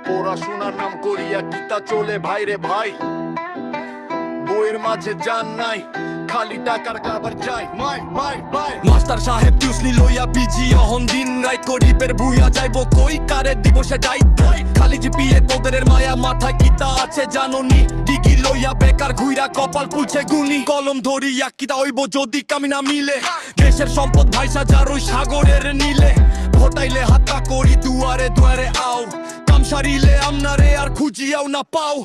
পড়াশোনার নাম করিয়া কিতা চলে ভাইরে ভাই, বইয়ের মাঝে জান নাই, খালি টাকার কাবার চাই। মাস্টার সাহেব টিউশনি লইয়া বিজি অহন দিন রাইট গরিবের বুইয়া যাইব কই কারে দিব সেটাই খালি জিপিএ তোদের মায়া মাথায় কিতা আছে জানোনি ডিগি লইয়া বেকার ঘুইরা কপাল পুলছে গুনি কলম ধরিয়া কিতা হইব যদি কামি না মিলে দেশের সম্পদ ভাইসা যার ওই সাগরের নীলে ভোটাইলে হাতা করি দুয়ারে দুয়ারে আও সারিলে আমনারে আর খুঁজিয়াও না পাও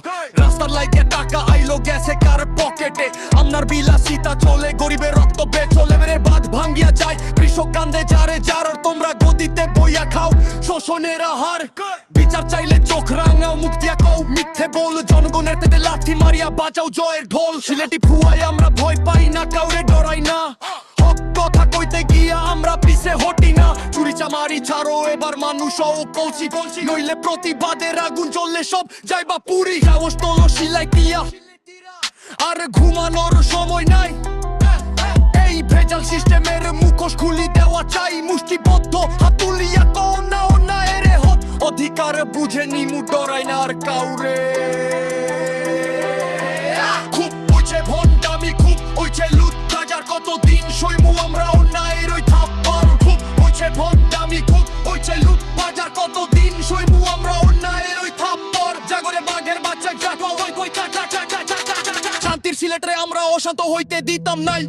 রাস্তার লাইকে টাকা আইলো গেছে কার পকেটে আমনার বিলাসিতা চলে গরিবের রক্ত বেচলে মেরে বাঁধ ভাঙ্গিয়া যায় কৃষক কান্দে যারে যার তোমরা গদিতে বইয়া খাও শোষণের আহার বিচার চাইলে চোখ রাঙাও মুক্তিয়া কও মিথ্যে বল জনগণের পেটে লাঠি মারিয়া বাজাও জয়ের ঢোল সিলেটি ফুয়াই আমরা ভয় পাই না কাউরে ডরাই না কথা কইতে গিয়া আমরা পিছে হটি না চুরি চামারি ছাড়ো এবার মানুষ ও কৌচি নইলে প্রতিবাদের আগুন জ্বললে সব যাইবা পুরি সাহস তোলো সিলাই দিয়া আর ঘুমানোর সময় নাই এই ভেজাল সিস্টেমের মুখোশ খুলি দেওয়া চাই মুষ্টিবদ্ধ হাত তুলিয়া কও না ও না এরে হত অধিকার বুঝে নিমু ডরাই না আর কাউরে খুব উঠছে ভণ্ডামি খুব উঠছে লুট হাজার কতদিন সইমু আমরা অন্যায়ের ওই থাপ্পড় খুব উঠছে ভণ্ডামি খুব উঠছে লুট হাজার কতদিন সইমু আমরা অন্যায়ের ওই থাপ্পড় জাগরে বাঘের বাচ্চা জাগো ওই কই শান্তির সিলেটে আমরা অশান্ত হইতে দিতাম নাই